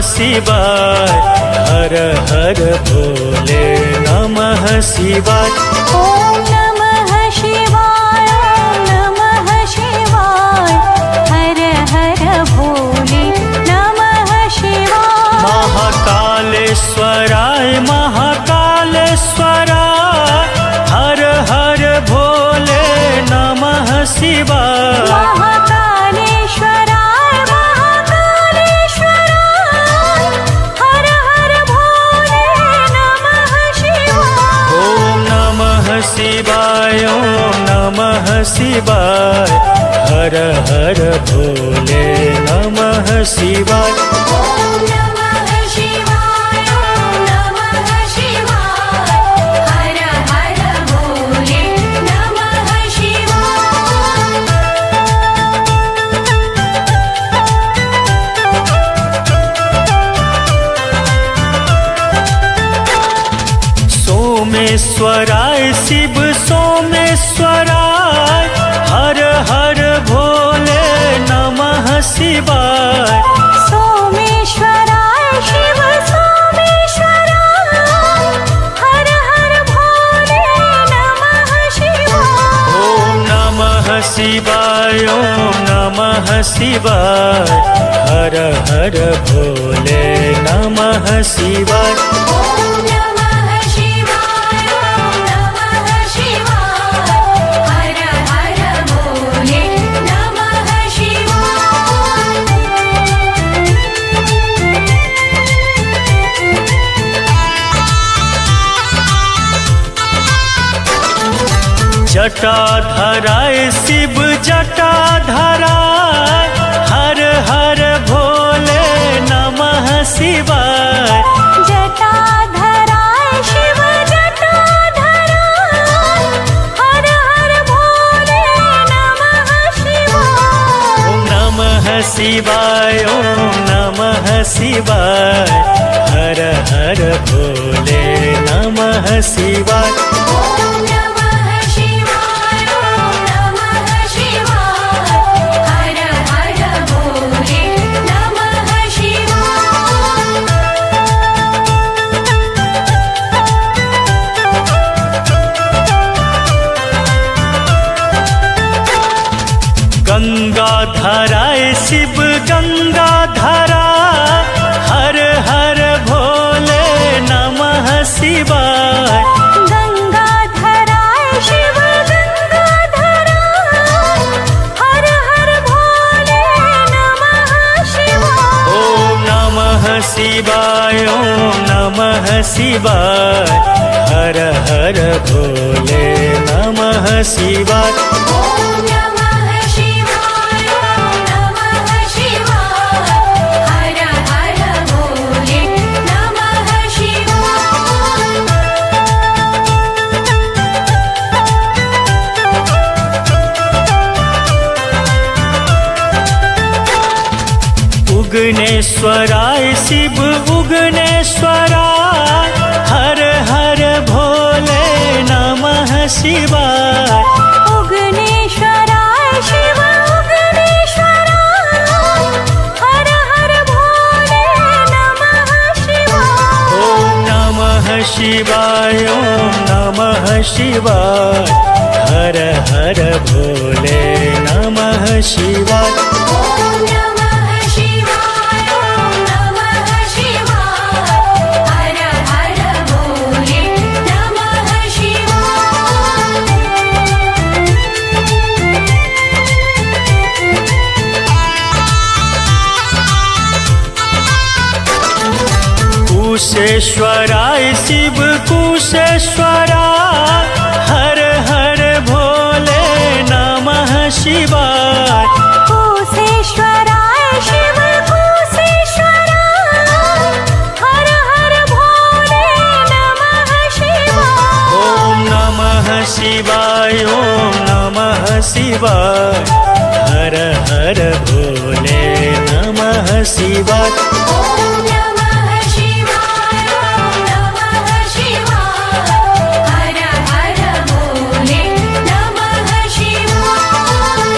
शिवाय। हर हर भोले नमः शिवाय। ॐ नमः शिवाय, ॐ नमः शिवाय। हर हर भोले नमः शिवाय। महाकालेश्वराय महाकालेश्वराय। हर हर भोले नमः शिवाय। महाकालेश्वराय महाकालेश्वराय। हर हर भोले नमः शिवाय। ॐ नमः शिवाय, ॐ नमः शिवाय। हर हर भोले नमः शिवाय। ॐ नमः शिवाय, ॐ नमः शिवाय। हर हर भोले नमः शिवाय। सोमेश्वराय शिव सोमेश्वराय। हर हर भोले नमः शिवाय। सोमेश्वराय शिव सोमेश्वराय। हर हर भोले नमः शिवाय। ॐ नमः शिवाय, ॐ नमः शिवाय। हर हर भोले नमः शिवाय। ॐ नमः शिवाय, ॐ नमः शिवाय। हर हर भोले नमः शिवाय। जटाधराय शिव जटाधराय। हर हर भोले नमः शिवाय। जटाधराय शिव जटाधराय। हर हर भोले नमः शिवाय। ॐ नमः शिवाय, ॐ नमः शिवाय। हर हर भोले नमः शिवाय। ॐ नमः शिवाय, ॐ नमः शिवाय। हर हर भोले नमः शिवाय। गंगाधराय शिव गंगाधराय। हर हर भोले नमः शिवाय। गंगाधराय शिव गंगाधराय। हर हर भोले नमः शिवाय। ॐ नमः शिवाय, ॐ नमः शिवाय। हर हर भोले नमः शिवाय। ॐ नमः शिवाय, ॐ नमः शिवाय। हर हर भोले नमः शिवाय। उगनेश्वराय शिव उगनेश्वराय। हर हर भोले नमः शिवाय। उगनेश्वराय शिव उगनेश्वराय। हर हर भोले नमः शिवाय। ॐ नमः शिवाय, ॐ नमः शिवाय। हर हर भोले नमः शिवाय। ॐ नमः शिवाय, ॐ नमः शिवाय। हर हर भोले नमः शिवाय। कुशेश्वराय शिव कुशेश्वराय। हर हर भोले नमः शिवाय। कुशेश्वराय शिव कुशेश्वराय। हर हर भोले नमः शिवाय। ॐ नमः शिवाय, ॐ नमः शिवाय। हर हर भोले नमः शिवाय। ॐ नमः शिवाय, ॐ नमः शिवाय। हर हर भोले नमः शिवाय।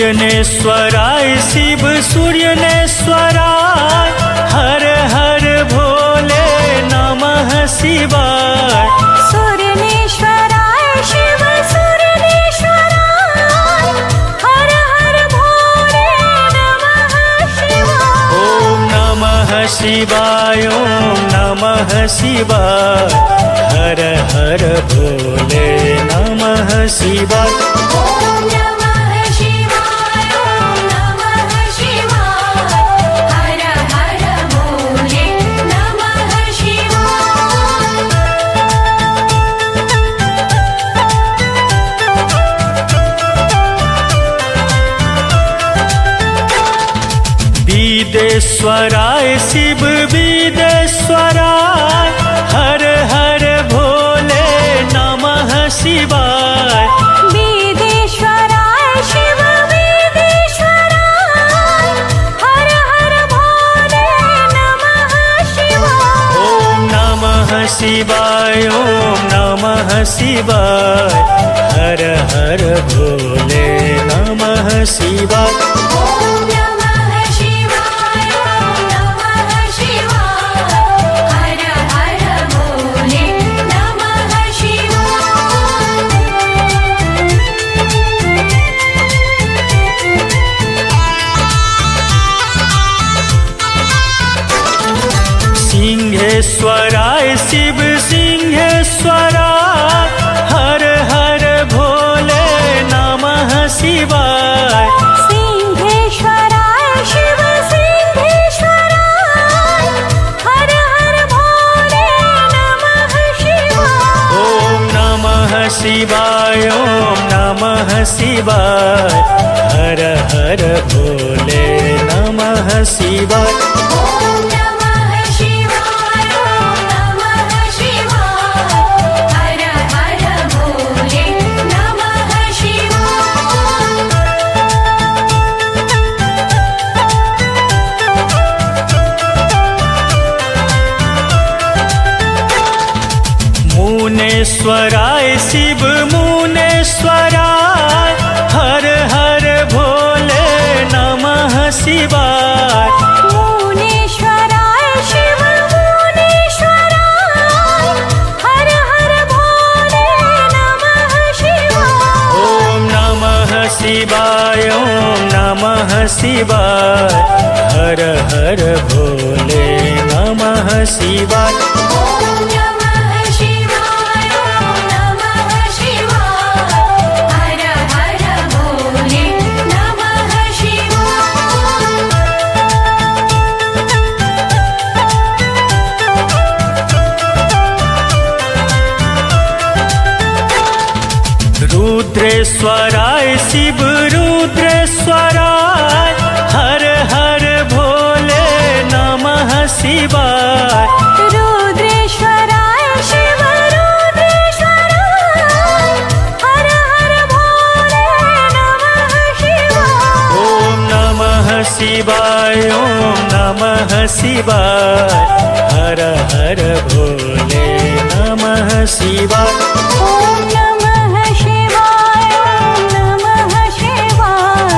सूर्यनेश्वराय शिव सूर्यनेश्वराय हर हर भोले नमः शिवाय सूर्यनेश्वराय शिव सूर्यनेश्वराय हर हर भोले नमः शिवाय ॐ नमः शिवाय ॐ नमः शिवाय हर हर भोले नमः शिवाय ॐ नमः शिवाय ॐ नमः शिवाय हर हर भोले नमः शिवाय विदेश्वराय शिव विदेश्वराय हर हर भोले नमः शिवाय विदेश्वराय शिव विदेश्वराय हर हर भोले नमः शिवाय ॐ नमः शिवाय ॐ नमः शिवाय हर हर भोले नमः शिवाय ॐ नमः शिवाय ॐ नमः शिवाय हर हर भोले नमः शिवाय सिंहेश्वराय शिव सिंहेश्वराय हर हर भोले नमः शिवाय सिंहेश्वराय शिव सिंहेश्वराय हर हर भोले नमः शिवाय ॐ नमः शिवाय ॐ नमः शिवाय हर हर भोले नमः शिवाय ॐ नमः शिवाय ॐ नमः शिवाय हर हर भोले नमः शिवाय मुनेश्वराय शिव मुनेश्वराय हर हर भोले नमः शिवाय मुनेश्वराय शिव मुनेश्वराय हर हर भोले नमः शिवाय ॐ नमः शिवाय ॐ नमः शिवाय हर हर भोले नमः शिवाय ॐ नमः शिवाय ॐ नमः शिवाय हर हर भोले नमः शिवाय रुद्रेश्वराय शिव रुद्रेश्वराय हर हर भोले नमः शिवाय रुद्रेश्वराय शिव रुद्रेश्वराय हर हर भोले नमः शिवाय ॐ नमः शिवाय ॐ नमः शिवाय हर हर भोले नमः शिवाय ॐ नमः शिवाय ॐ नमः शिवाय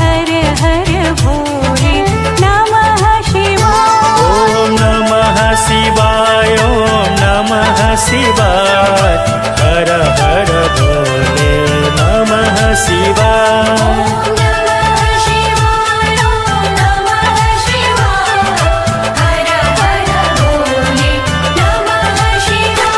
हर हर भोले नमः शिवाय ॐ नमः शिवाय ॐ नमः शिवाय हर हर भोले नमः शिवाय ॐ नमः शिवाय ॐ नमः शिवाय हर हर भोले नमः शिवाय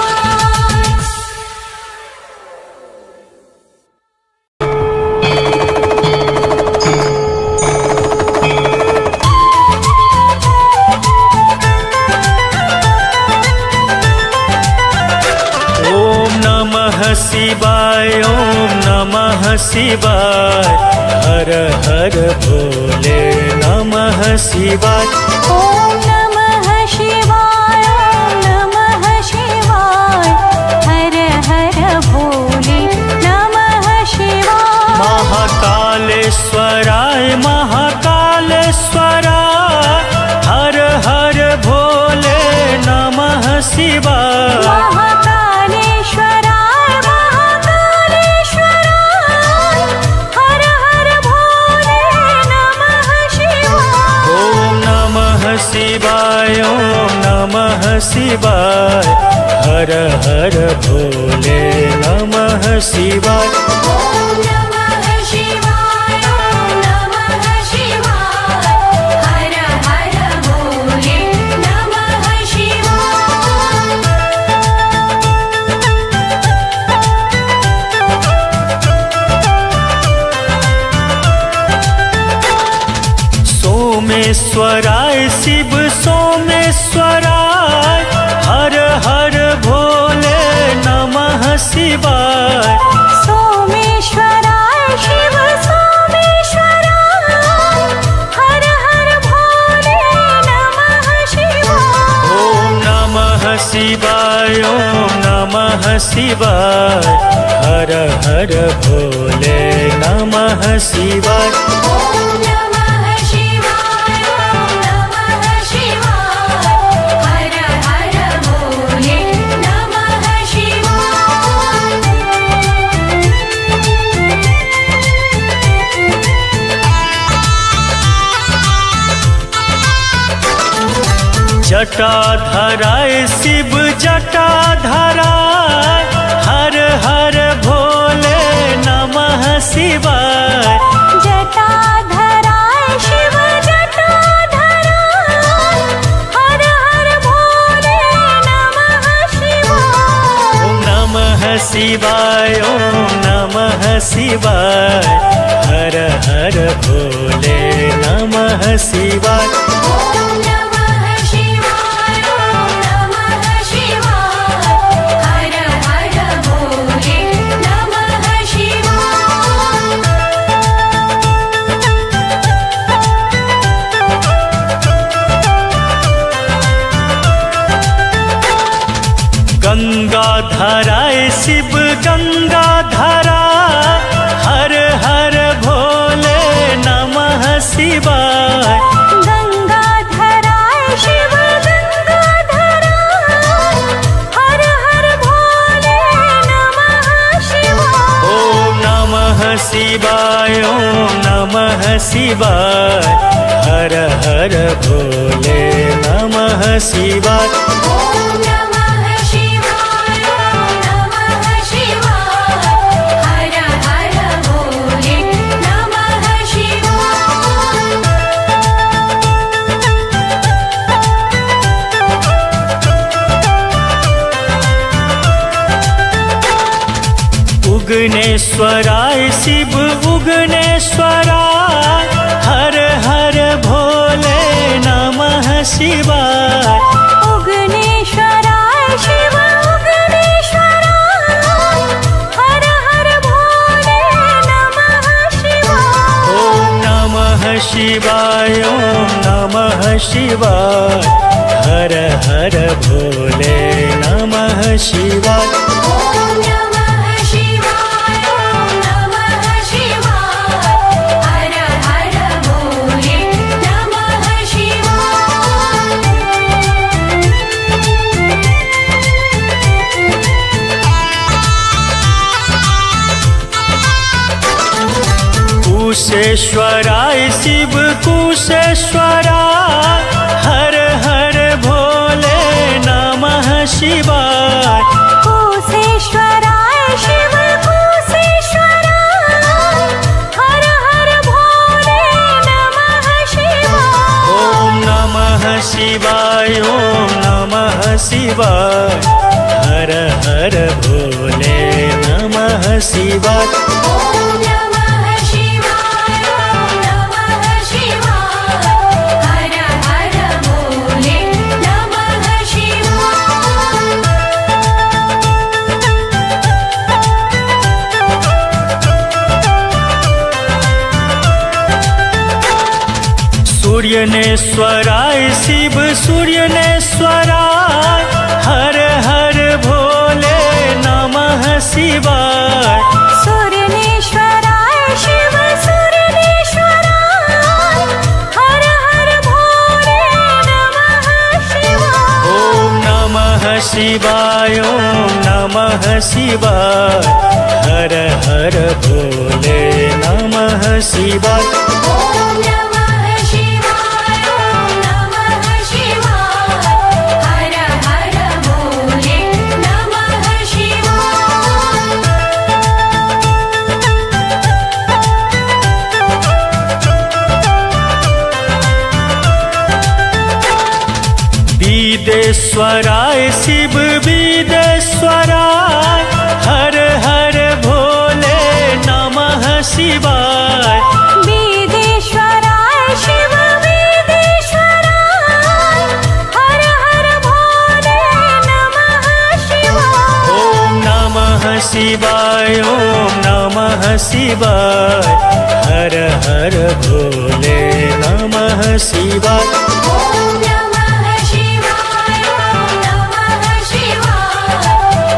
ॐ नमः शिवाय ॐ नमः शिवाय हर हर भोले नमः शिवाय ॐ नमः शिवाय ॐ नमः शिवाय हर हर भोले नमः शिवाय महाकालेश्वराय महाकालेश्वराय हर हर भोले नमः शिवाय महाकालेश्वराय महाकालेश्वराय हर हर भोले शिवाय हर हर भोले नमः शिवाय। ॐ नमः शिवाय ॐ नमः शिवाय हर हर भोले नमः शिवाय। सोमेश्वराय शिव सोमेश्वराय हर हर भोले नमः शिवाय। सोमेश्वराय शिव सोमेश्वराय हर हर भोले नमः शिवाय। ॐ नमः शिवाय ॐ नमः शिवाय हर हर भोले नमः शिवाय। ॐ नमः शिवाय ॐ नमः शिवाय हर हर भोले नमः शिवाय। जटाधराय शिव जटाधराय हर हर भोले नमः शिवाय। जटाधराय शिव जटाधराय हर हर भोले नमः शिवाय। ॐ नमः शिवाय ॐ नमः शिवाय हर हर भोले नमः शिवाय। ॐ नमः शिवाय ॐ नमः शिवाय हर हर भोले नमः शिवाय। गंगाधराय शिव गंगाधराय हर हर भोले नमः शिवाय। गंगाधराय शिव गंगाधराय हर हर भोले नमः शिवाय। ॐ नमः शिवाय ॐ नमः शिवाय हर हर भोले नमः शिवाय। ॐ नमः शिवाय ॐ नमः शिवाय हर हर भोले नमः शिवाय। उगनेश्वराय शिव उगनेश्वराय हर हर भोले नमः शिवाय। उगनेश्वराय शिव उगनेश्वराय हर हर भोले नमः शिवाय। ॐ नमः शिवाय ॐ नमः शिवाय हर हर भोले नमः शिवाय। ॐ नमः शिवाय ॐ नमः शिवाय हर हर भोले नमः शिवाय। कुशेश्वराय शिव कुशेश्वराय हर हर भोले नमः शिवाय। कुशेश्वराय शिव कुशेश्वराय हर हर भोले नमः शिवाय। ॐ नमः शिवाय ॐ नमः शिवाय हर हर भोले नमः शिवाय। ॐ नमः शिवाय ॐ नमः शिवाय हर हर भोले नमः शिवाय। सूर्यनेश्वराय शिव सूर्यनेश्वराय हर हर भोले नमः शिवाय। सूर्यनेश्वराय शिव सूर्यनेश्वराय हर हर भोले नमः शिवाय। ॐ नमः शिवाय ॐ नमः शिवाय हर हर भोले नमः शिवाय। ॐ नमः शिवाय ॐ नमः शिवाय हर हर विदेश्वराय शिव विदेश्वराय हर हर भोले नमः शिवाय वेदेश्वराय शिव वेदेश्वराय हर हर भोले नमः शिवाय ॐ नमः शिवाय ॐ नमः शिवाय हर हर भोले नमः शिवाय ॐ नमः शिवाय ॐ नमः शिवाय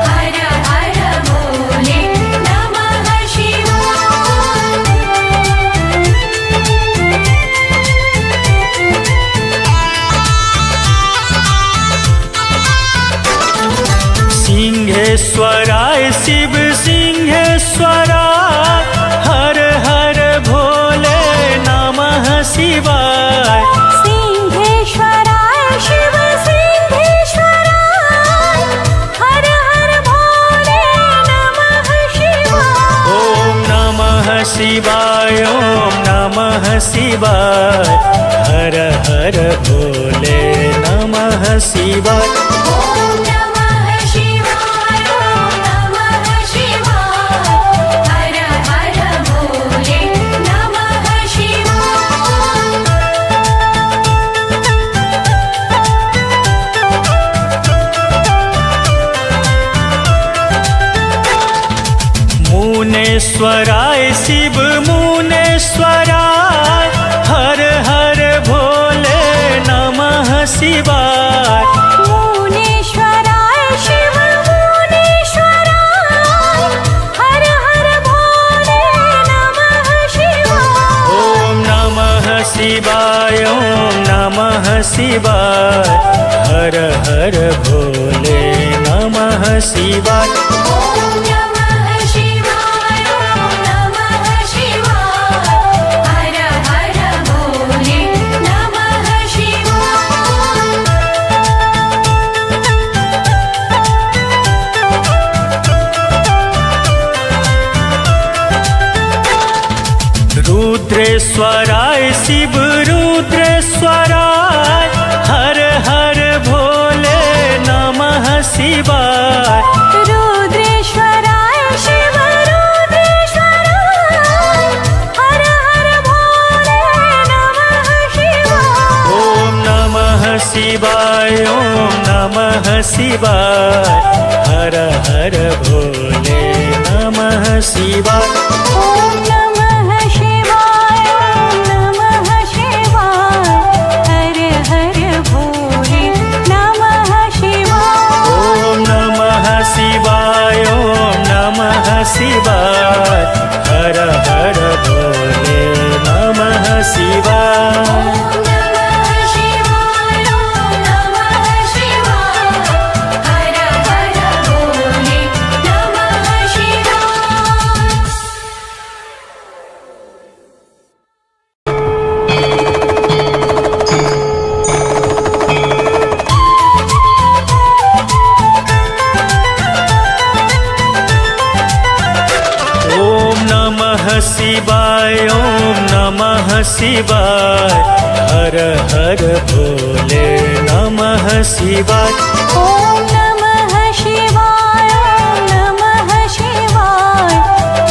हर हर भोले नमः शिवाय सिंहेश्वराय शिव सिंहेश्वराय हर हर भोले नमः शिवाय सिंहेश्वराय शिव सिंहेश्वराय हर हर भोले नमः शिवाय ॐ नमः शिवाय ॐ नमः शिवाय हर हर भोले नमः शिवाय ॐ नमः शिवाय ॐ नमः शिवाय हर हर भोले नमः शिवाय मुनेश्वराय शिव मुनेश्वराय हर हर भोले नमः शिवाय मुनेश्वराय शिव मुनेश्वराय हर हर भोले नमः शिवाय ॐ नमः शिवाय ॐ नमः शिवाय हर हर भोले नमः शिवाय ॐ नमः शिवाय ॐ नमः शिवाय हर हर भोले नमः शिवाय रुद्रेश्वराय शिव रुद्रेश्वराय हर हर भोले नमः शिवाय रुद्रेश्वराय शिव रुद्रेश्वराय हर हर भोले नमः शिवाय ॐ नमः शिवाय ॐ नमः शिवाय हर हर भोले नमः शिवाय ॐ नमः शिवाय ॐ नमः शिवाय हर हर भोले नमः शिवाय ॐ नमः शिवाय ॐ नमः शिवाय हर हर भोले नमः शिवाय ॐ नमः शिवाय ॐ नमः शिवाय हर हर भोले नमः शिवाय ॐ नमः शिवाय ॐ नमः शिवाय हर हर भोले नमः शिवाय ॐ नमः शिवाय ॐ नमः शिवाय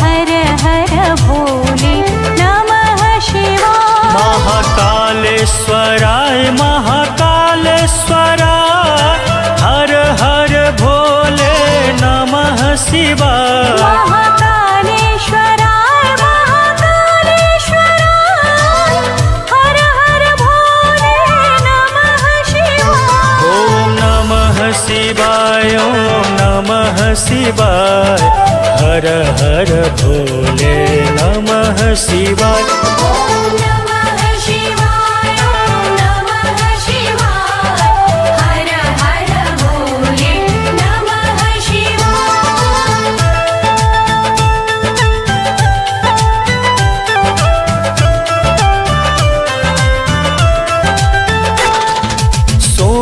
हर हर भोले नमः शिवाय महाकालेश्वराय महाकालेश्वराय हर हर भोले नमः शिवाय महाकालेश्वराय महाकालेश्वराय हर हर भोले नमः शिवाय ॐ नमः शिवाय ॐ नमः शिवाय हर हर भोले नमः शिवाय ॐ नमः शिवाय ॐ नमः शिवाय हर हर भोले नमः शिवाय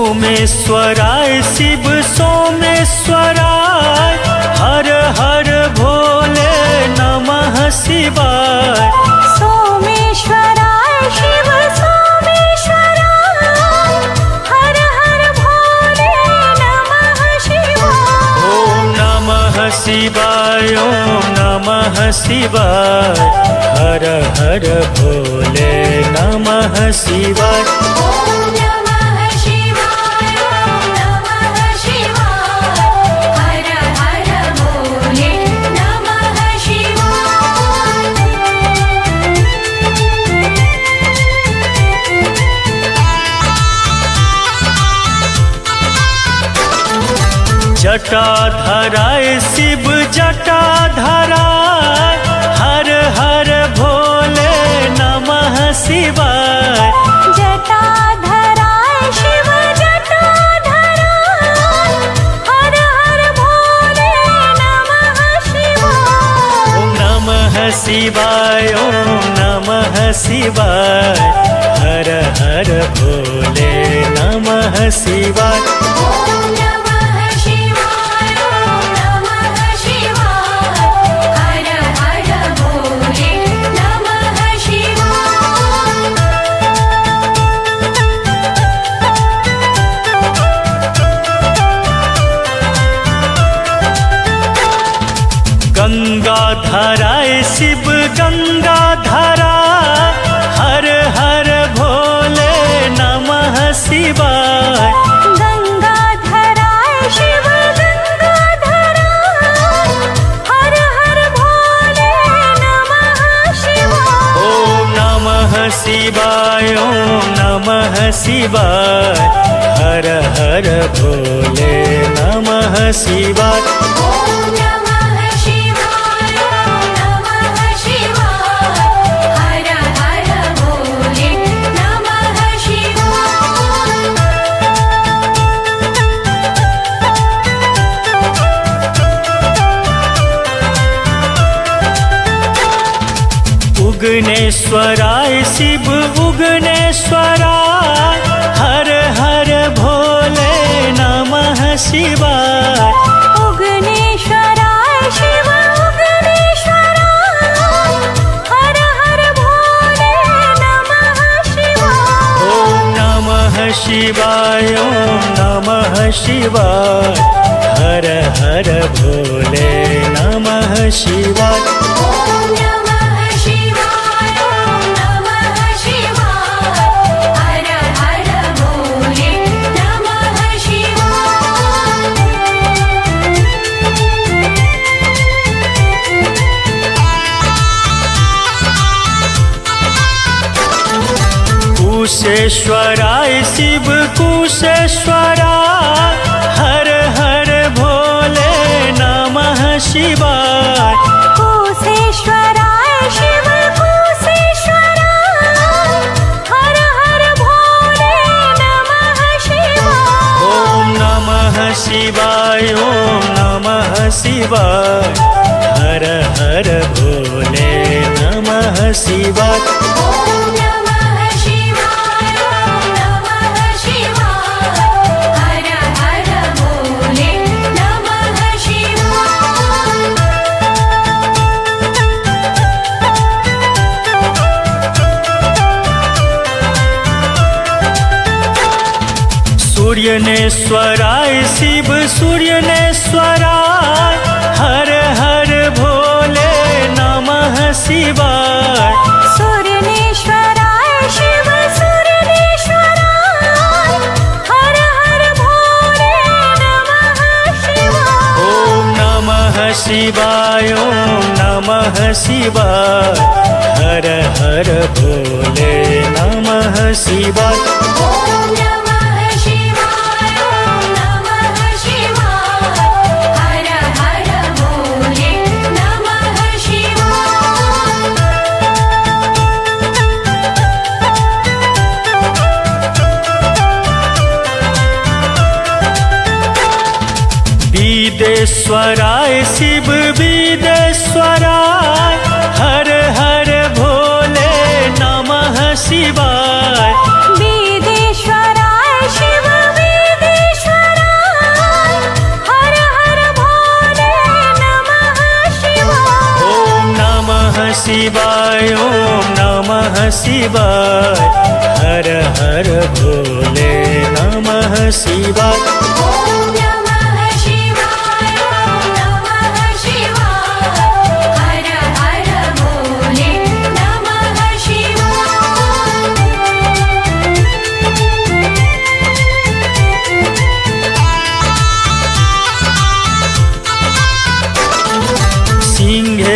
सोमेश्वराय शिव सोमेश्वराय हर हर भोले नमः शिवाय सोमेश्वराय शिव सोमेश्वराय हर हर भोले ॐ नमः शिवाय हर हर भोले नमः शिवाय ॐ नमः शिवाय ॐ नमः शिवाय हर हर भोले नमः शिवाय जटाधराय शिव जटाधराय हर हर भोले नमः शिवाय जटाधराय शिव जटाधराय हर हर भोले नमः शिवाय ॐ नमः शिवाय ॐ नमः शिवाय हर हर भोले नमः शिवाय ॐ नमः शिवाय ॐ नमः शिवाय हर हर भोले नमः शिवाय गंगाधराय शिव गंगाधराय हर हर भोले नमः शिवाय गंगाधराय शिव गंगाधराय हर हर भोले नमः शिवाय ॐ नमः शिवाय ॐ नमः शिवाय हर हर भोले नमः शिवाय ॐ नमः शिवाय ॐ नमः शिवाय हर हर भोले नमः शिवाय उगनेश्वराय शिव उगनेश्वराय हर हर भोले नमः शिवाय उगनेश्वराय शिव उगनेश्वराय हर हर भोले नमः शिवाय ॐ नमः शिवाय ॐ नमः शिवाय हर हर भोले नमः शिवाय ॐ नमः शिवाय ॐ नमः शिवाय हर हर भोले नमः शिवाय कुशेश्वराय शिव कुशेश्वराय हर हर भोले नमः शिवाय कुशेश्वराय शिव कुशेश्वराय हर हर भोले नमः शिवाय ॐ नमः शिवाय ॐ नमः शिवाय हर हर भोले नमः शिवाय ॐ नमः शिवाय ॐ नमः शिवाय हर हर भोले नमः शिवाय सूर्यनेश्वराय शिव सूर्यनेश्वराय हर हर भोले नमः शिवाय सूर्यनेश्वराय शिव सूर्यनेश्वराय हर हर भोले नमः शिवाय ॐ नमः शिवाय ॐ नमः शिवाय हर हर भोले नमः शिवाय ॐ नमः शिवाय ॐ नमः शिवाय हर हर भोले नमः शिवाय विदेश्वराय शिव विदेश्वराय हर हर भोले नमः शिवाय वेदेश्वराय शिव वेदेश्वराय हर हर भोले नमः शिवाय ॐ नमः शिवाय ॐ नमः शिवाय हर हर भोले नमः शिवाय ॐ नमः शिवाय ॐ नमः शिवाय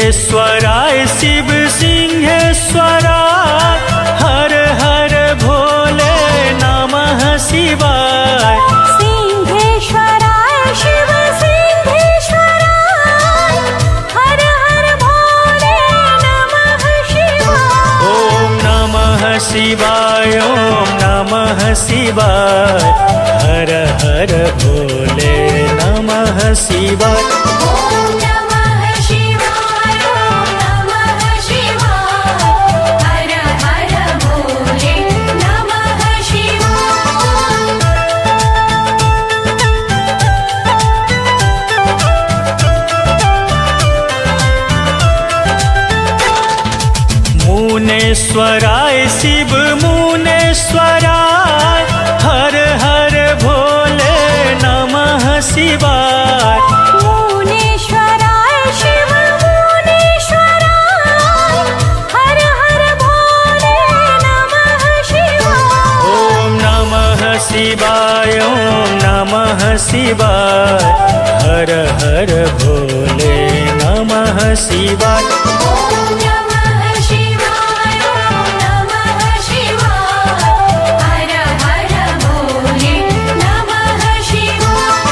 रुद्रेश्वराय शिव सिंहेश्वराय हर हर भोले नमः शिवाय। सिंहेश्वराय शिव सिंहेश्वराय हर हर भोले नमः शिवाय। ॐ नमः शिवाय ॐ नमः शिवाय हर हर भोले नमः शिवाय। ॐ नमः शिवाय ॐ नमः शिवाय हर हर भोले नमः शिवाय। मुनेश्वराय शिव मुनेश्वराय हर हर भोले नमः शिवाय। मुनेश्वराय शिव मुनेश्वराय हर हर भोले नमः शिवाय। ॐ नमः शिवाय ॐ नमः शिवाय हर हर भोले नमः शिवाय। ॐ नमः शिवाय ॐ नमः शिवाय हर हर भोले नमः शिवाय।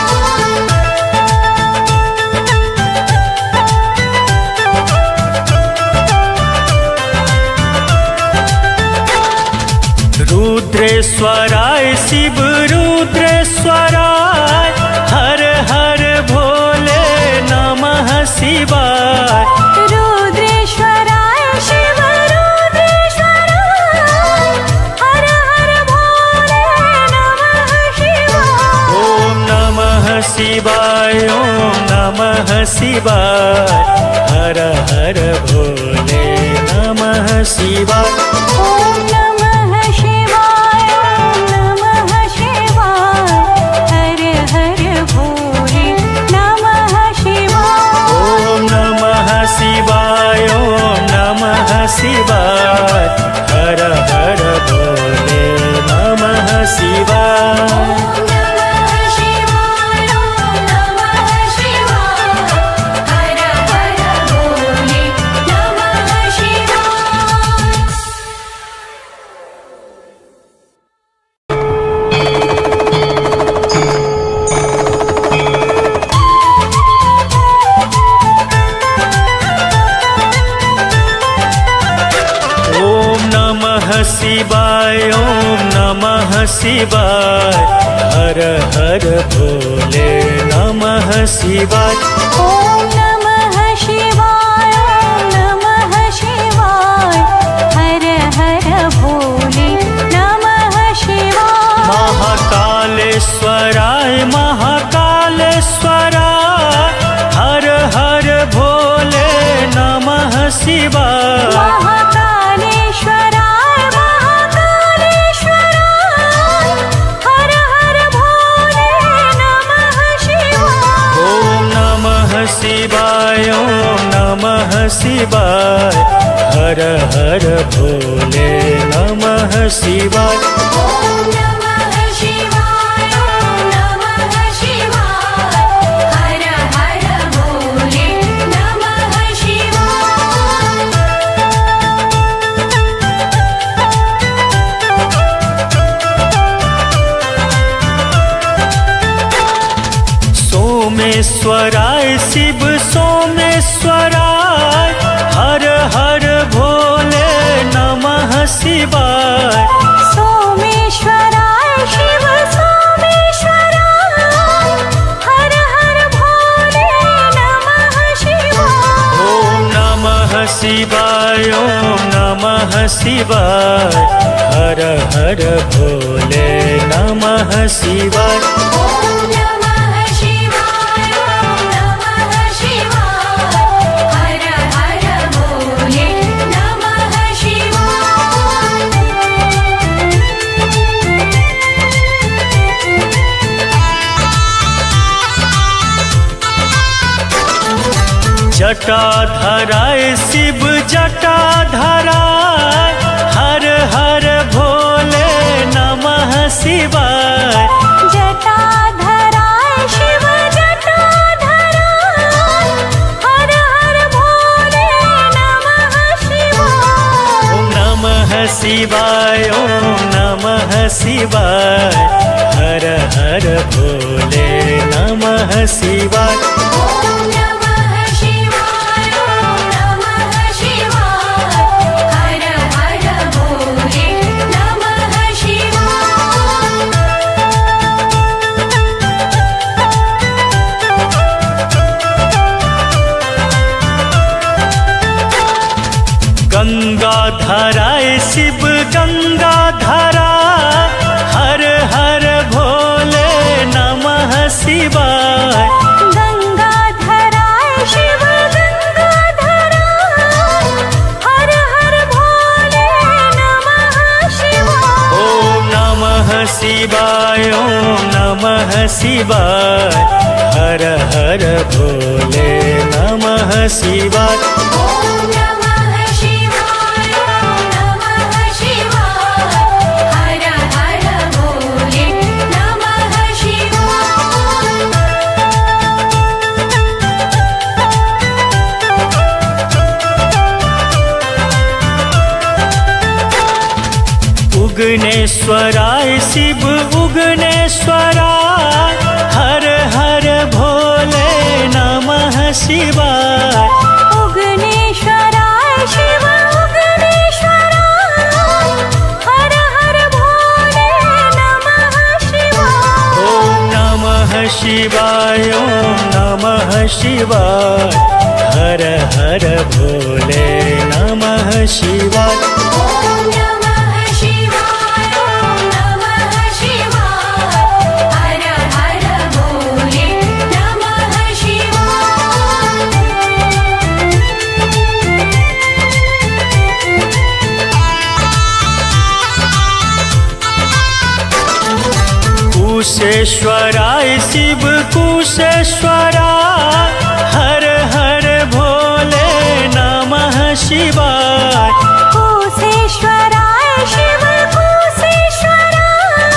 रुद्रेश्वराय शिव रुद्रेश्वराय हर हर भोले नमः शिवाय। रुद्रेश्वराय शिव रुद्रेश्वराय हर हर भोले नमः शिवाय। ॐ नमः शिवाय ॐ नमः शिवाय हर हर भोले नमः शिवाय। ॐ नमः शिवाय ॐ नमः शिवाय हर हर भोले नमः शिवाय। ॐ नमः शिवाय ॐ नमः शिवाय हर हर भोले नमः शिवाय। ॐ नमः शिवाय ॐ नमः शिवाय हर हर भोले नमः शिवाय। ॐ नमः शिवाय ॐ नमः शिवाय हर हर भोले नमः शिवाय। ॐ नमः शिवाय ॐ नमः शिवाय हर हर भोले नमः शिवाय। महाकालेश्वराय महाकालेश्वराय हर हर भोले नमः शिवाय। महाकालेश्वराय महाकालेश्वराय हर हर भोले नमः शिवाय। ॐ नमः शिवाय ॐ नमः शिवाय हर हर भोले नमः शिवाय। ॐ नमः शिवाय ॐ नमः शिवाय हर हर भोले नमः शिवाय। सोमेश्वराय शिव सोमेश्वराय हर हर भोले नमः शिवाय। सोमेश्वराय शिव सोमेश्वराय हर हर भोले नमः शिवाय। ॐ नमः शिवाय ॐ नमः शिवाय हर हर भोले नमः शिवाय। ॐ नमः शिवाय ॐ नमः शिवाय हर हर भोले नमः शिवाय। जटाधराय शिव जटाधराय हर हर भोले नमः शिवाय। जटाधराय शिव जटाधराय हर हर भोले शिवाय ओम नमः शिवाय हर हर भोले नमः शिवाय ॐ नमः शिवाय ॐ नमः शिवाय हर हर भोले नमः शिवाय गंगाधराय शिव गंगाधरा हर हर भोले नमः शिवाय गंगाधराय शिव गंगाधरा हर हर भोले नमः शिवाय ओम नमः शिवाय ओम नमः शिवाय हर हर भोले नमः शिवाय ॐ नमः शिवाय ॐ नमः शिवाय हर हर भोले नमः शिवाय उगनेश्वराय शिव उगनेश्वराय हर हर भोले नमः शिवाय उगनेश्वराय शिव उगनेश्वराय हर हर भोले नमः शिवाय ओम नमः शिवाय ओम नमः शिवाय हर हर भोले नमः शिवाय ॐ नमः शिवाय ॐ नमः शिवाय हर हर भोले नमः शिवाय कुशेश्वराय शिव कुशेश्वराय हर हर भोले नमः शिवाय कुशेश्वराय शिव कुशेश्वराय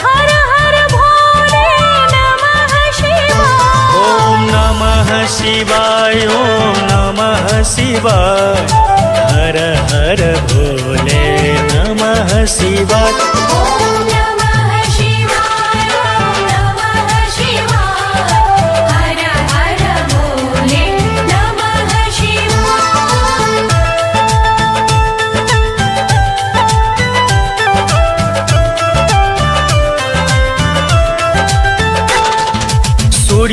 हर हर भोले नमः शिवाय ओम नमः शिवाय ओम नमः शिवाय हर हर भोले नमः शिवाय ॐ नमः शिवाय ॐ नमः शिवाय हर हर भोले नमः शिवाय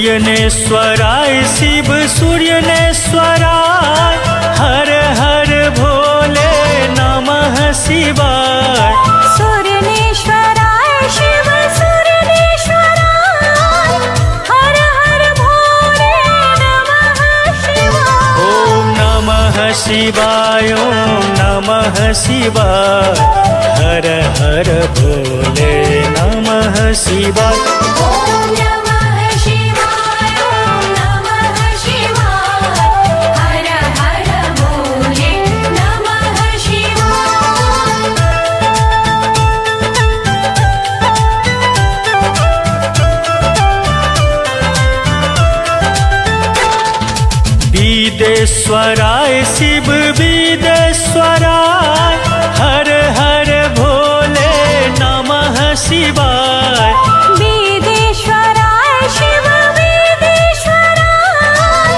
सूर्यनेश्वराय शिव सूर्यनेश्वराय हर हर भोले नमः शिवाय सूर्यनेश्वराय शिव सूर्यनेश्वराय हर हर भोले नमः शिवाय ओम नमः शिवाय ओम नमः शिवाय हर हर भोले नमः शिवाय ॐ नमः शिवाय ॐ नमः शिवाय हर हर भोले नमः शिवाय विदेश्वराय शिव विदेश्वराय हर हर भोले नमः शिवाय वेदेश्वराय शिव वेदेश्वराय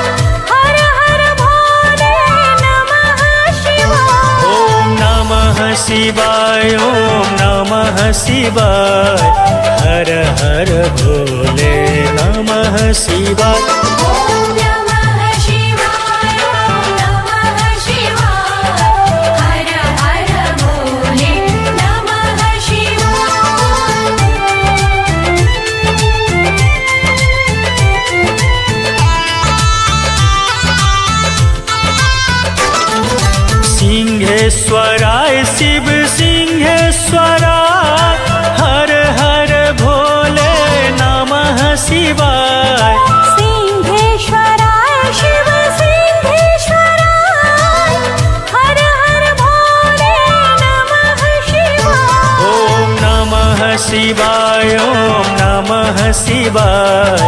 हर हर भोले नमः शिवाय ओम नमः शिवाय ओम नमः शिवाय हर हर भोले नमः शिवाय ॐ नमः शिवाय ॐ नमः शिवाय हर हर भोले नमः शिवाय सिंहेश्वराय शिव सिंहेश्वराय हर हर भोले नमः शिवाय सिंहेश्वराय शिव सिंहेश्वराय हर हर भोले नमः शिवाय ओम नमः शिवाय ओम नमः शिवाय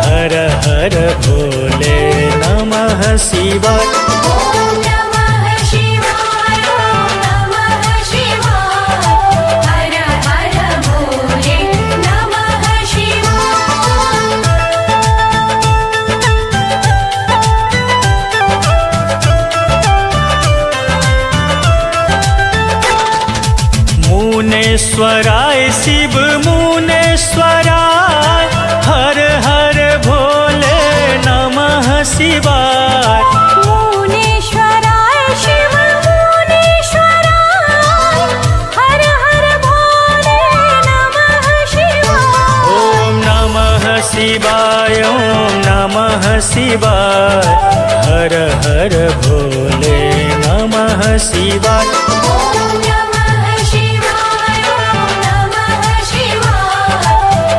हर हर भोले नमः शिवाय ॐ नमः शिवाय ॐ नमः मुनेश्वराय शिव मुनेश्वराय हर हर भोले नमः शिवाय। मुनेश्वराय शिव मुनेश्वराय हर हर भोले नमः शिवाय। ॐ नमः शिवाय ॐ नमः शिवाय हर हर भोले नमः शिवाय। ॐ नमः शिवाय ॐ नमः शिवाय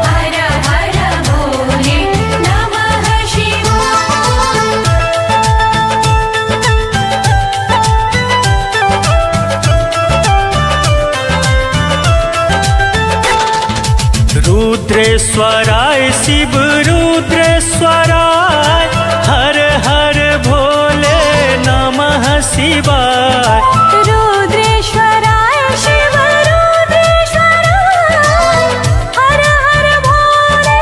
हर हर भोले नमः शिवाय। रुद्रेश्वराय शिव रुद्रेश्वराय हर हर भोले नमः शिवाय। रुद्रेश्वराय शिव रुद्रेश्वराय हर हर भोले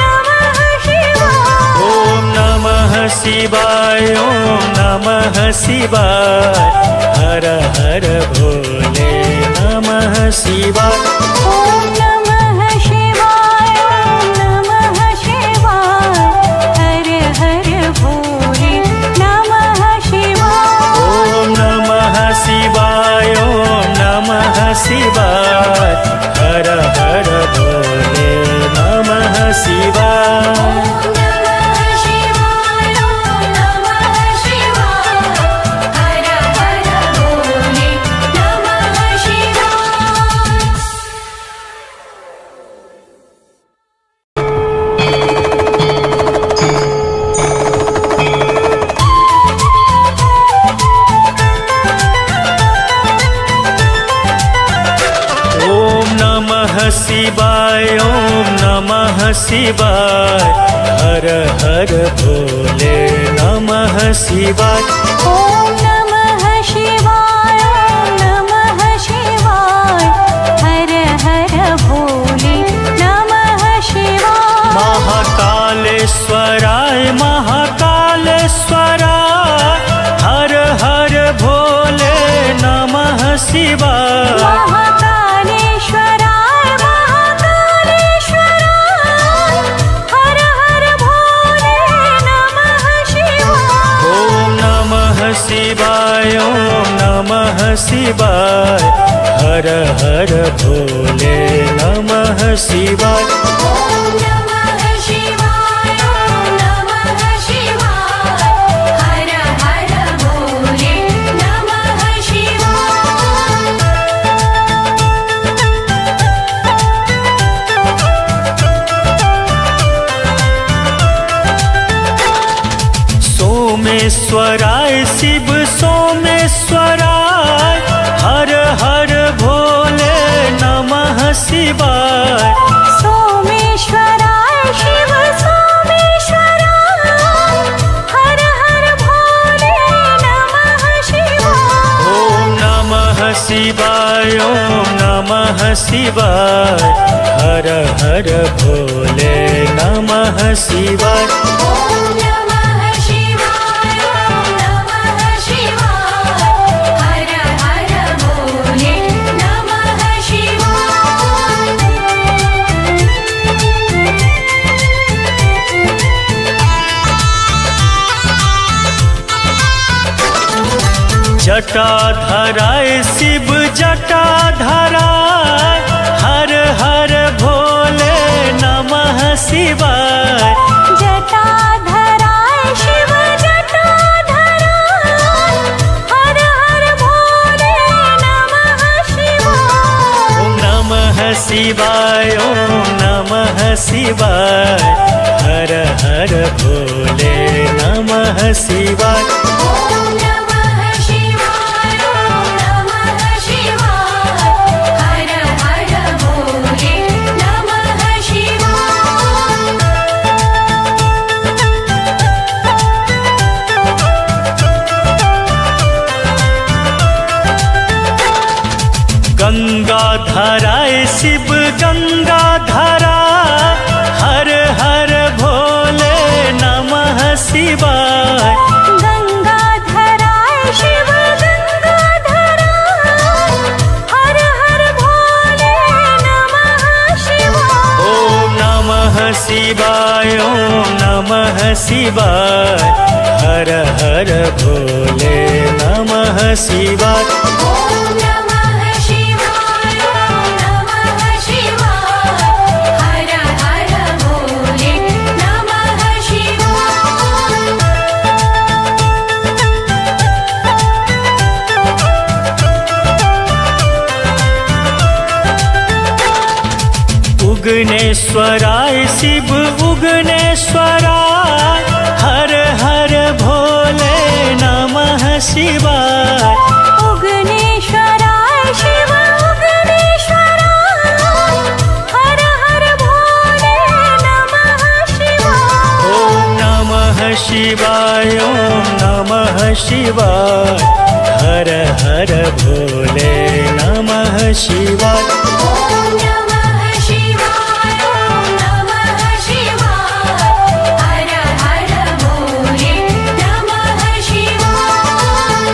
नमः शिवाय। ॐ नमः शिवाय ॐ नमः शिवाय हर हर भोले नमः शिवाय। ॐ नमः शिवाय ॐ नमः शिवाय हर हर भोले नमः शिवाय। ॐ नमः शिवाय ॐ नमः शिवाय हर हर भोले नमः शिवाय। ॐ नमः शिवाय ॐ नमः शिवाय हर हर भोले नमः शिवाय। ॐ नमः शिवाय ॐ नमः शिवाय हर हर भोले नमः शिवाय। ॐ नमः शिवाय ॐ नमः शिवाय हर हर भोले नमः शिवाय। महाकालेश्वराय महाकालेश्वराय हर हर भोले नमः शिवाय। महाकालेश्वराय महाकालेश्वराय हर हर भोले नमः शिवाय। ॐ नमः शिवाय ॐ नमः शिवाय हर हर भोले नमः शिवाय। ॐ नमः शिवाय ॐ नमः शिवाय हर हर भोले नमः शिवाय। सोमेश्वराय शिव सोमेश्वराय हर हर भोले नमः शिवाय। सोमेश्वराय शिव सोमेश्वराय हर हर भोले नमः शिवाय। ॐ नमः शिवाय ॐ नमः शिवाय हर हर भोले नमः शिवाय। ॐ नमः शिवाय ॐ नमः शिवाय हर हर भोले नमः शिवाय। जटाधराय शिव जटाधराय हर हर भोले नमः शिवाय। जटाधराय शिव जटाधराय हर हर भोले नमः शिवाय। ॐ नमः शिवाय ॐ नमः शिवाय हर हर भोले नमः शिवाय। ॐ नमः शिवाय ॐ नमः शिवाय हर हर भोले नमः शिवाय। गंगाधराय शिव गंगाधराय हर हर भोले नमः शिवाय। गंगा शिवाय हर हर भोले नमः शिवाय ॐ नमः शिवाय ॐ नमः शिवाय हर हर भोले नमः शिवाय उगनेश्वराय शिव उगनेश्वराय हर हर भोले नमः शिवाय उगनेश्वराय शिव उगनेश्वराय हर हर भोले नमः शिवाय ॐ नमः शिवाय ॐ नमः शिवाय हर हर भोले नमः शिवाय ॐ नमः शिवाय ॐ नमः शिवाय हर हर भोले नमः शिवाय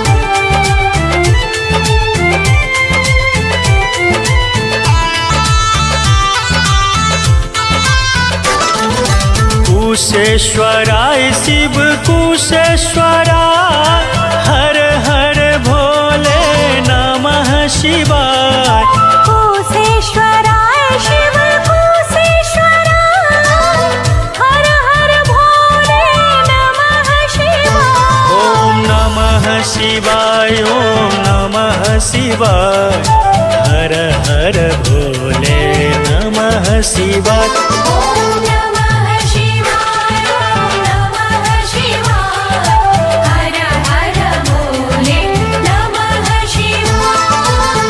कुशेश्वराय शिव कुशेश्वराय हर हर भोले नमः शिवाय कुशेश्वराय शिव कुशेश्वराय हर हर भोले नमः शिवाय ॐ नमः शिवाय ॐ नमः शिवाय हर हर भोले नमः शिवाय ॐ नमः शिवाय ॐ नमः शिवाय हर हर भोले नमः शिवाय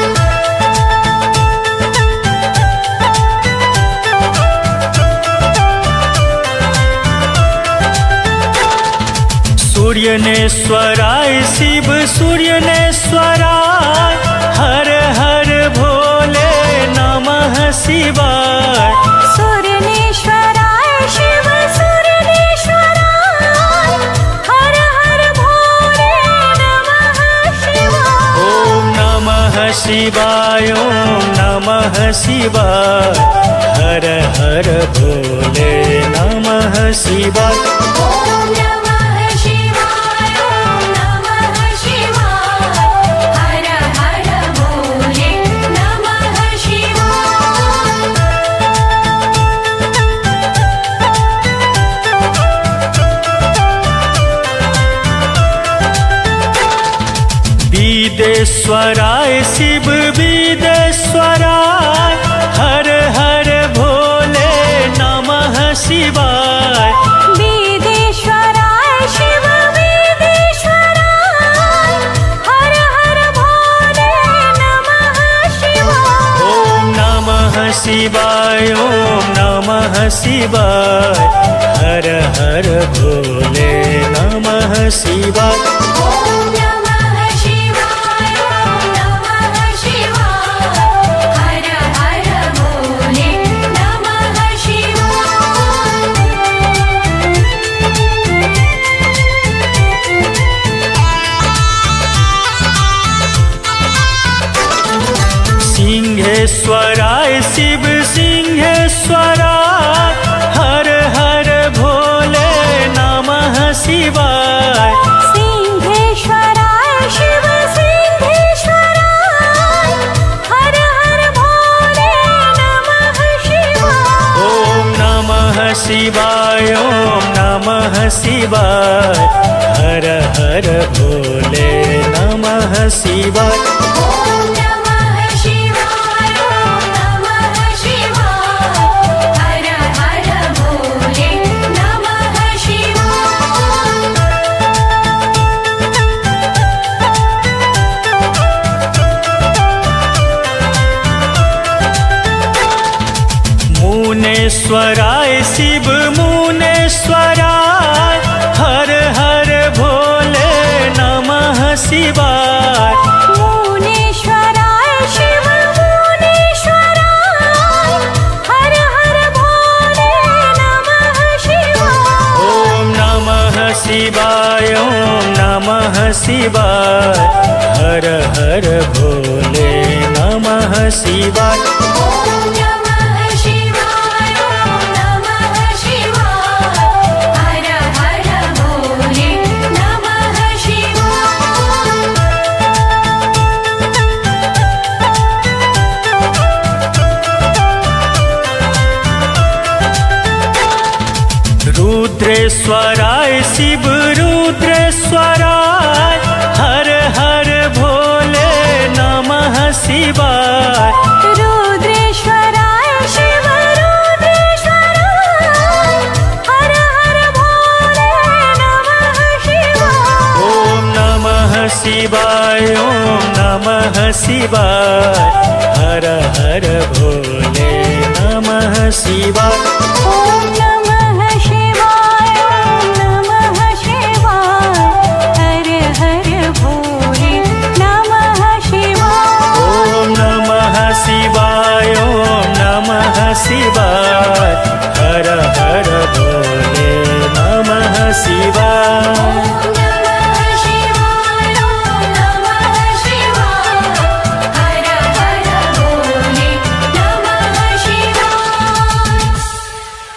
सूर्यनेश्वराय शिव सूर्यनेश्वराय हर हर भोले नमः शिवाय सूर्यनेश्वराय शिव सूर्यनेश्वराय हर हर भोले नमः शिवाय ॐ नमः शिवाय ॐ नमः शिवाय हर हर भोले नमः शिवाय ॐ नमः शिवाय ॐ नमः शिवाय हर हर भोले नमः शिवाय विदेश्वराय शिव विदेश्वराय हर हर भोले नमः शिवाय वेदेश्वराय शिव वेदेश्वराय हर हर भोले नमः शिवाय ॐ नमः शिवाय ॐ नमः शिवाय हर हर भोले नमः शिवाय ॐ नमः शिवाय ॐ नमः शिवाय हर हर भोले नमः शिवाय सिंहेश्वराय शिव सिंहेश्वराय हर हर भोले नमः शिवाय सिंहेश्वराय शिव सिंहेश्वराय हर हर भोले नमः शिवाय ॐ नमः शिवाय ॐ नमः शिवाय हर हर भोले नमः शिवाय ॐ नमः शिवाय ॐ नमः शिवाय हर हर भोले नमः शिवाय मुनेश्वराय शिव मुनेश्वराय हर हर भोले नमः शिवाय मुनेश्वराय शिव मुनेश्वराय हर हर भोले नमः शिवाय ॐ नमः शिवाय ॐ नमः शिवाय हर हर भोले नमः शिवाय ॐ नमः शिवाय ॐ नमः शिवाय हर हर रुद्रेश्वराय शिव रुद्रेश्वराय हर हर भोले नमः शिवाय। रुद्रेश्वराय शिव रुद्रेश्वराय हर हर भोले नमः शिवाय। ओम नमः शिवाय ओम नमः शिवाय हर हर भोले नमः शिवाय। ओम नमः शिवाय ओम नमः शिवाय हर हर भोले नमः शिवाय। ओम नमः शिवाय ओम नमः शिवाय हर हर भोले नमः शिवाय। ओम नमः शिवाय ओम नमः शिवाय हर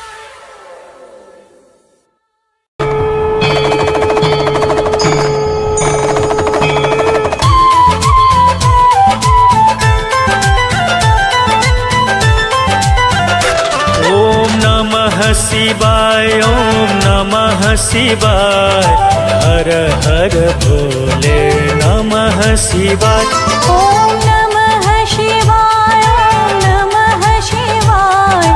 हर भोले नमः शिवाय। ओम नमः शिवाय ओम नमः शिवाय हर हर भोले नमः शिवाय। ओम नमः शिवाय ओम नमः शिवाय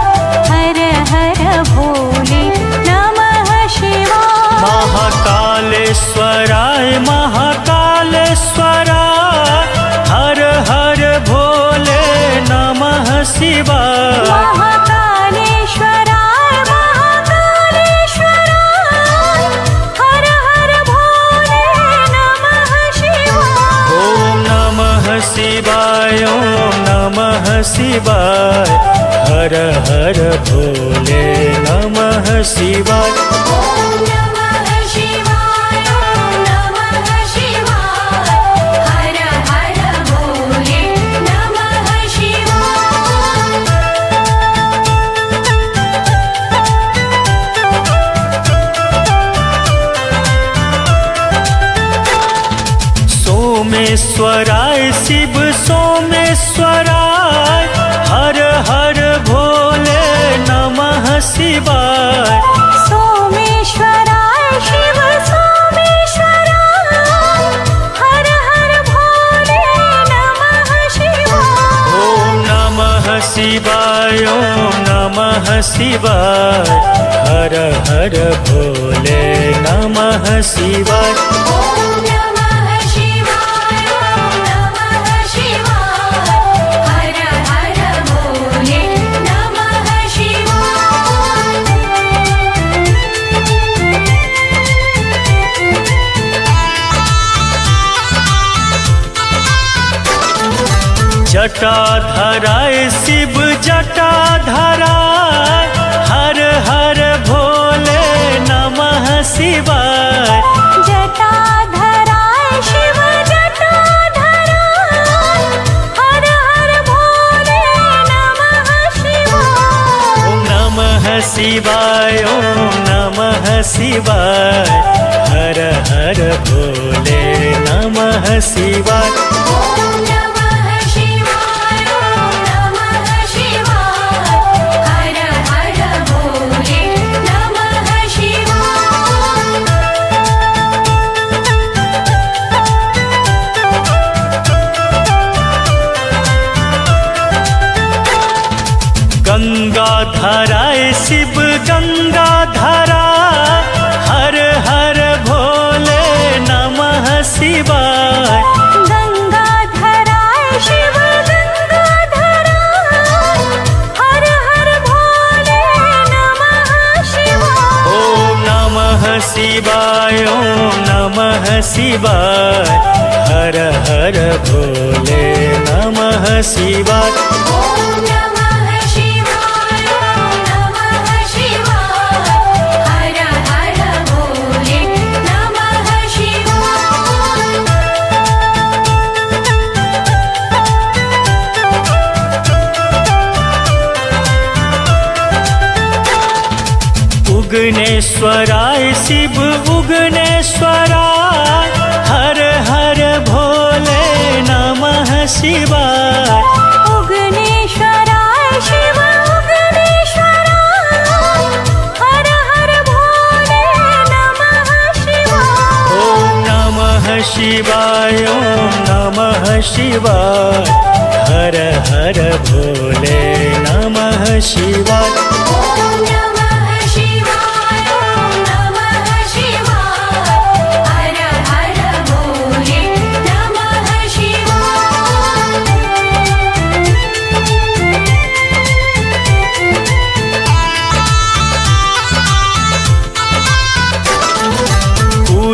हर हर भोले नमः शिवाय। महाकालेश्वराय महाकालेश्वराय हर हर भोले नमः शिवाय। महाकालेश्वराय महाकालेश्वराय हर हर भोले नमः शिवाय। ओम नमः शिवाय ओम नमः शिवाय हर हर भोले नमः शिवाय। ओम नमः शिवाय ओम नमः शिवाय हर हर भोले नमः शिवाय। सोमेश्वराय शिव सोमेश्वराय हर हर भोले नमः शिवाय। सोमेश्वराय शिव सोमेश्वराय हर हर भोले नमः शिवाय। ओम नमः शिवाय ओम नमः शिवाय हर हर भोले नमः शिवाय। ओम नमः शिवाय ओम नमः शिवाय हर हर भोले नमः शिवाय। जटाधराय शिव जटाधराय हर हर भोले नमः शिवाय। जटाधराय शिव जटाधराय हर हर भोले नमः शिवाय। ओम नमः शिवाय ओम नमः शिवाय हर हर भोले नमः शिवाय। ओम नमः शिवाय ओम नमः शिवाय हर हर भोले नमः शिवाय। गंगाधराय शिव गंगाधराय हर हर भोले नमः शिवाय। गंगाधराय शिव गंगाधराय हर हर भोले नमः शिवाय। ओम नमः शिवाय ओम नमः शिवाय हर हर भोले नमः शिवाय। ओम नमः शिवाय ओम नमः शिवाय हर हर भोले नमः शिवाय। उगनेश्वराय शिव उगनेश्वराय हर हर भोले नमः शिवाय। उगनेश्वराय शिव उगनेश्वराय हर हर भोले शिवाय ॐ नमः शिवाय हर हर भोले नमः शिवाय ॐ नमः शिवाय ॐ नमः शिवाय हर हर भोले नमः शिवाय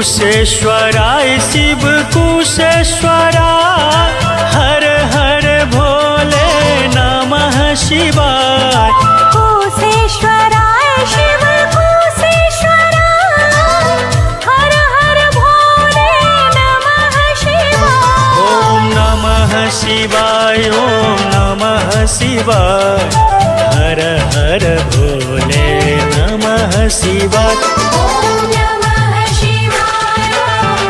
कुशेश्वराय शिव कुशेश्वराय हर हर भोले नमः शिवाय कुशेश्वराय शिव कुशेश्वराय हर हर भोले नमः शिवाय ॐ नमः शिवाय ॐ नमः शिवाय हर हर भोले नमः शिवाय ॐ नमः शिवाय ॐ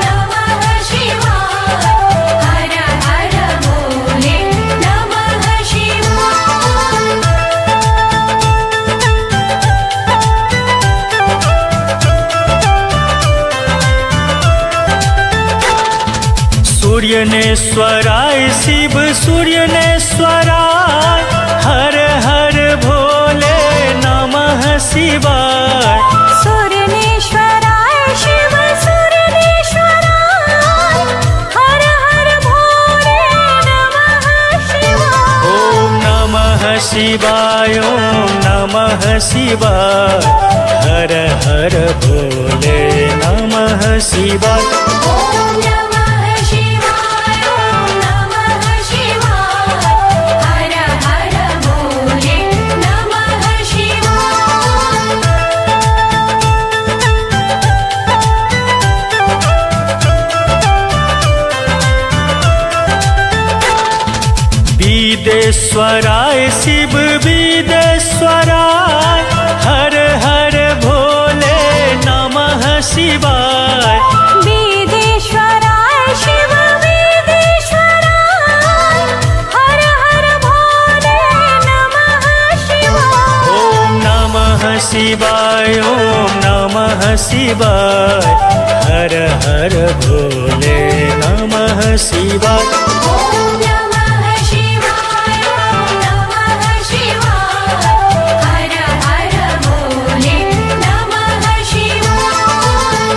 नमः शिवाय हर हर भोले नमः शिवाय सूर्यनेश्वराय शिव सूर्यनेश्वराय हर हर भोले नमः शिवाय सूर्यनेश्वराय शिव सूर्यनेश्वराय हर हर भोले नमः शिवाय ॐ नमः शिवाय ॐ नमः शिवाय हर हर भोले नमः शिवाय ॐ नमः शिवाय ॐ नमः शिवाय हर हर भोले नमः शिवाय विदेश्वराय शिव विदेश्वराय हर हर भोले नमः शिवाय विदेश्वराय शिव विदेश्वराय हर हर भोले नमः शिवाय ॐ नमः शिवाय ॐ नमः शिवाय हर हर भोले नमः शिवाय ॐ नमः शिवाय ॐ नमः शिवाय हर हर भोले नमः शिवाय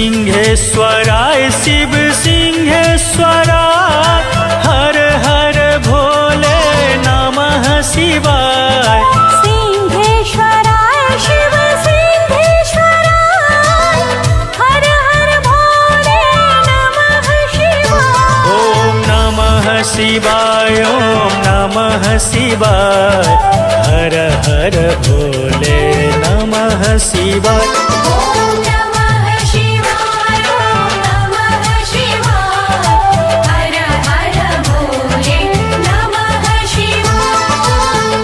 सिंहेश्वराय शिव सिंहेश्वराय हर हर भोले नमः शिवाय सिंहेश्वराय शिव सिंहेश्वराय हर हर भोले नमः शिवाय ॐ नमः शिवाय ॐ नमः शिवाय हर हर भोले नमः शिवाय ॐ नमः शिवाय ॐ नमः शिवाय हर हर भोले नमः शिवाय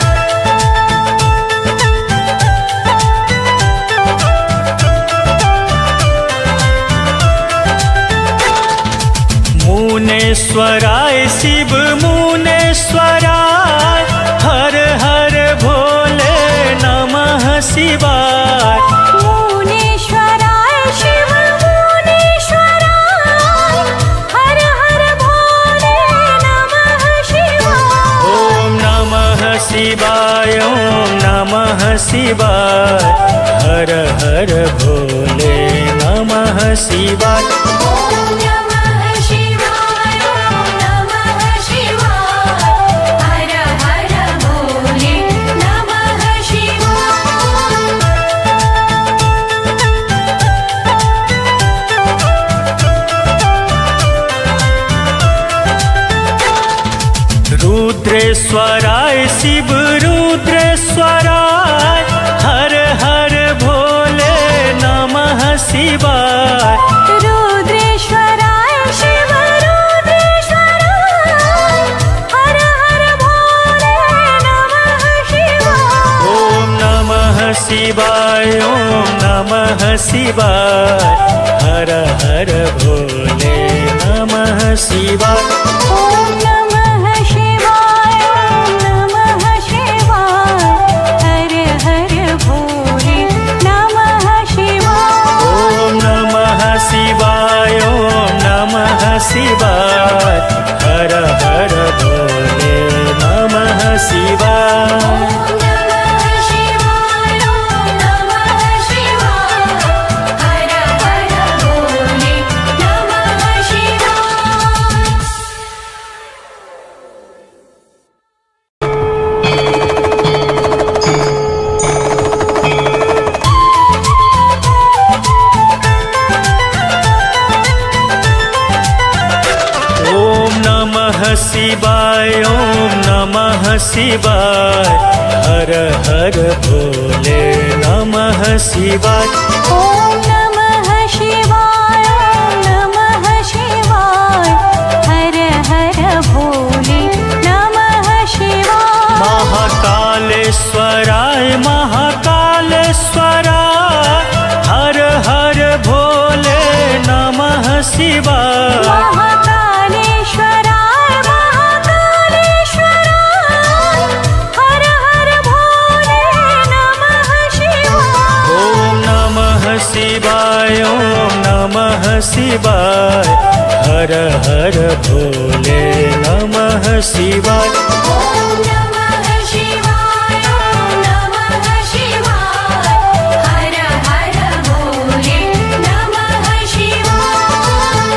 मुनेश्वराय शिव मुनेश्वराय हर हर भोले नमः शिवाय मुनीश्वराय शिव मुनीश्वराय हर हर भोले नमः शिवाय ॐ नमः शिवाय ॐ नमः शिवाय हर हर भोले नमः शिवाय ॐ नमः शिवाय ॐ नमः शिवाय हर हर भोले नमः शिवाय रुद्रेश्वराय शिव रुद्रेश्वराय हर हर भोले नमः शिवाय रुद्रेश्वराय शिव रुद्रेश्वराय हर हर भोले नमः शिवाय ॐ नमः शिवाय ॐ नमः शिवाय हर हर भोले नमः शिवाय ॐ नमः शिवाय ॐ नमः शिवाय शिवाय हर हर भोले नमः शिवाय। ॐ नमः शिवाय ॐ नमः शिवाय हर हर भोले नमः शिवाय। महाकालेश्वराय महाकालेश्वराय हर हर भोले नमः शिवाय। महाकालेश्वराय महाकालेश्वराय हर हर भोले नमः शिवाय। ॐ नमः शिवाय ॐ नमः शिवाय हर हर भोले नमः शिवाय। ॐ नमः शिवाय ॐ नमः शिवाय हर हर भोले नमः शिवाय।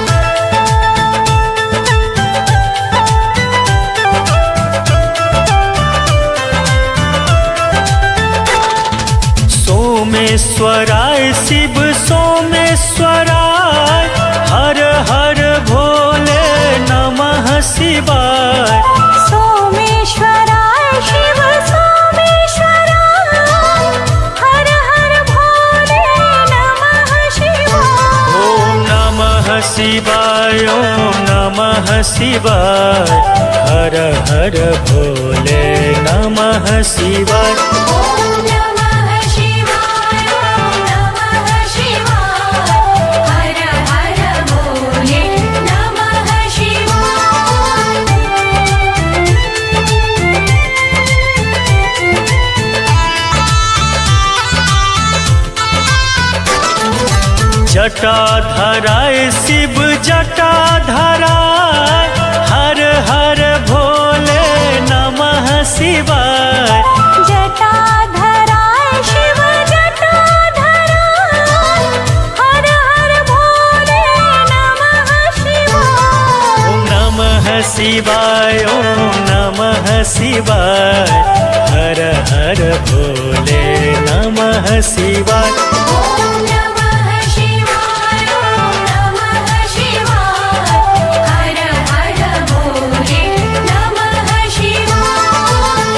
सोमेश्वराय शिव सोमेश्वराय हर हर भोले नमः शिवाय। सोमेश्वराय शिव सोमेश्वराय हर हर भोले नमः शिवाय। ॐ नमः शिवाय ॐ नमः शिवाय हर हर भोले नमः शिवाय। ॐ नमः शिवाय ॐ नमः शिवाय हर हर भोले नमः शिवाय। जटाधराय शिव जटाधराय हर हर भोले नमः शिवाय। जटाधराय शिव जटाधराय हर हर भोले नमः शिवाय। ॐ नमः शिवाय ॐ नमः शिवाय हर हर भोले नमः शिवाय। ॐ नमः शिवाय ॐ नमः शिवाय हर हर भोले नमः शिवाय।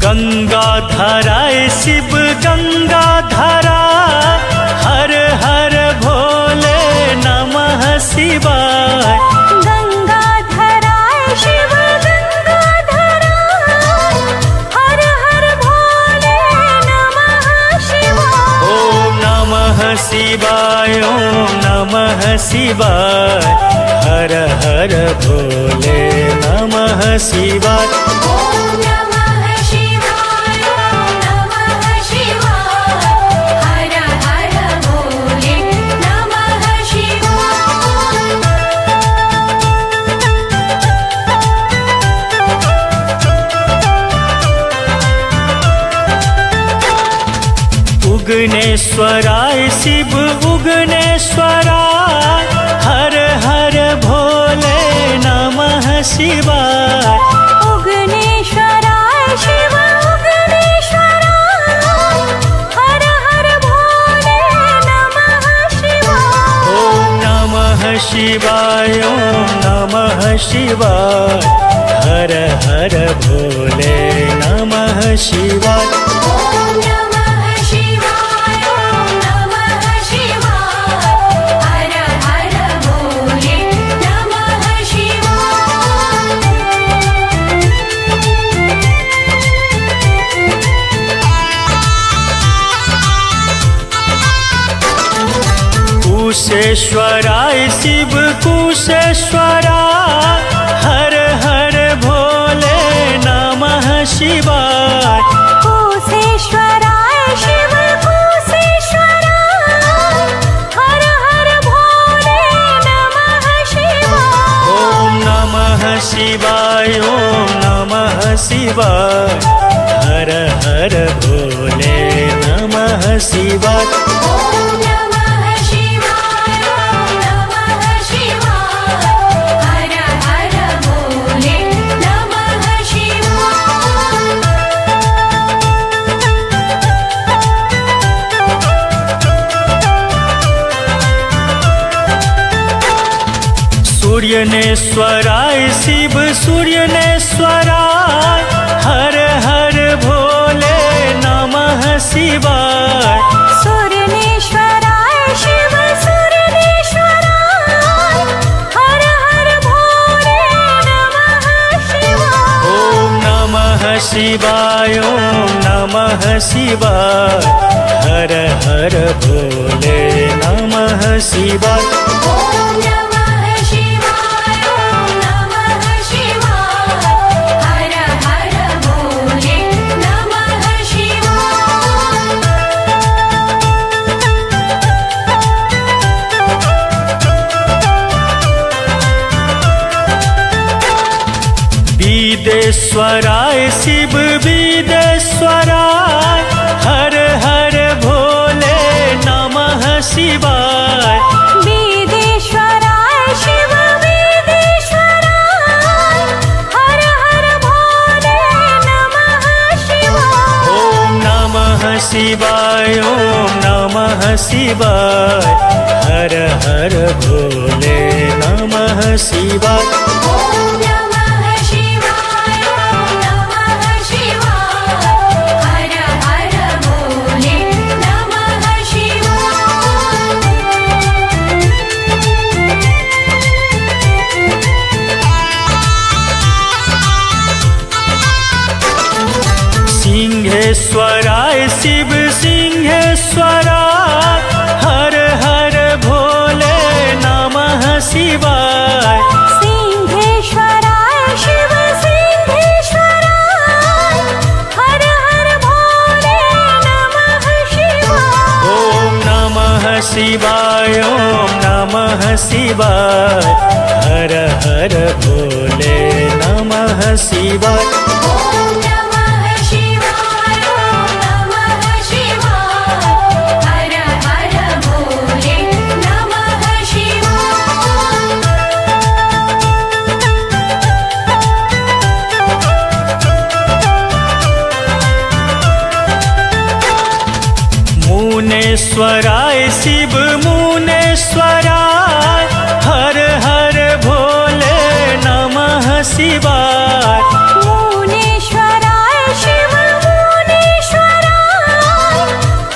गंगाधराय शिव गंगाधराय हर हर भोले नमः शिवाय। गंगाधराय शिव गंगाधराय हर हर भोले नमः शिवाय। ॐ नमः शिवाय ॐ नमः शिवाय हर हर भोले नमः शिवाय। ॐ नमः शिवाय ॐ नमः शिवाय हर हर भोले नमः शिवाय। उगनेश्वराय शिव उगनेश्वराय हर हर भोले नमः शिवाय। उगनेश्वराय शिव उगनेश्वराय हर हर भोले नमः शिवाय। ॐ नमः शिवाय ॐ नमः शिवाय हर हर भोले नमः शिवाय। ॐ नमः शिवाय ॐ नमः शिवाय हर हर भोले नमः शिवाय। कुशेश्वराय शिव कुशेश्वराय हर हर भोले नमः शिवाय। कुशेश्वराय शिव कुशेश्वराय हर हर भोले नमः शिवाय। ॐ नमः शिवाय ॐ नमः शिवाय हर हर भोले नमः शिवाय। ॐ नमः शिवाय ॐ नमः शिवाय हर हर भोले नमः शिवाय। सूर्य ने स्वराय शिव सूर्य ने स्वराय हर हर भोले नमः शिवाय सूर्यनेश्वराय शिव सूर्यनेश्वराय हर हर भोले नमः शिवाय ॐ नमः शिवाय ॐ नमः शिवाय हर हर भोले नमः शिवाय ॐ नमः शिवाय ॐ नमः शिवाय हर हर भोले नमः शिवाय विदेश्वराय शिव विदेश्वराय हर हर भोले नमः शिवाय विदेश्वराय शिव विदेश्वराय हर हर भोले नमः शिवाय ॐ नमः शिवाय ॐ नमः शिवाय हर हर भोले नमः शिवाय ॐ नमः शिवाय ॐ नमः शिवाय हर हर भोले नमः शिवाय सिंहेश्वराय शिव सिंहेश्वराय हर हर भोले नमः शिवाय सिंहेश्वराय शिव सिंहेश्वराय हर हर भोले नमः शिवाय ॐ नमः शिवाय ॐ नमः शिवाय हर हर भोले नमः शिवाय ॐ नमः शिवाय ॐ नमः शिवाय हर हर भोले नमः शिवाय मुनेश्वराय शिव मुनेश्वराय हर हर भोले नमः शिवाय मुनेश्वराय शिव मुनेश्वराय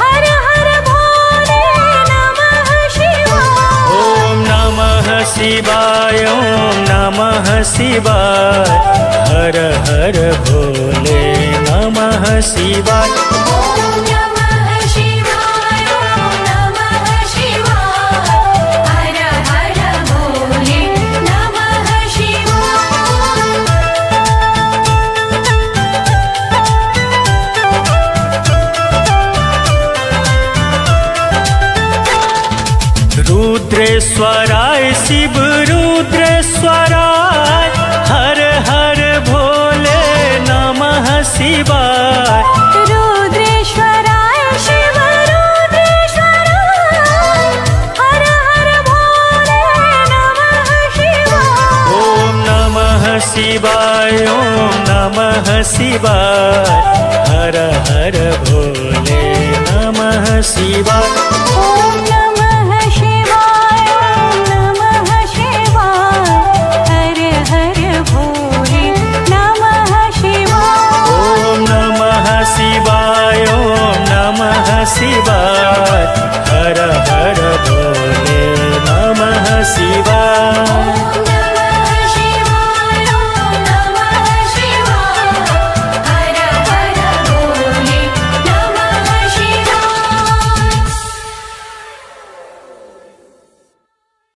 हर हर भोले नमः शिवाय ॐ नमः शिवाय ॐ नमः शिवाय हर हर भोले नमः शिवाय ॐ नमः शिवाय ॐ नमः शिवाय हर हर भोले नमः शिवाय रुद्रेश्वराय शिव रुद्रेश्वराय हर हर भोले नमः शिवाय रुद्रेश्वराय शिव रुद्रेश्वराय हर हर भोले नमः शिवाय ॐ नमः शिवाय ॐ नमः शिवाय हर हर भोले नमः शिवाय ॐ नमः शिवाय ॐ नमः शिवाय हर हर भोले नमः शिवाय ॐ नमः शिवाय ॐ नमः शिवाय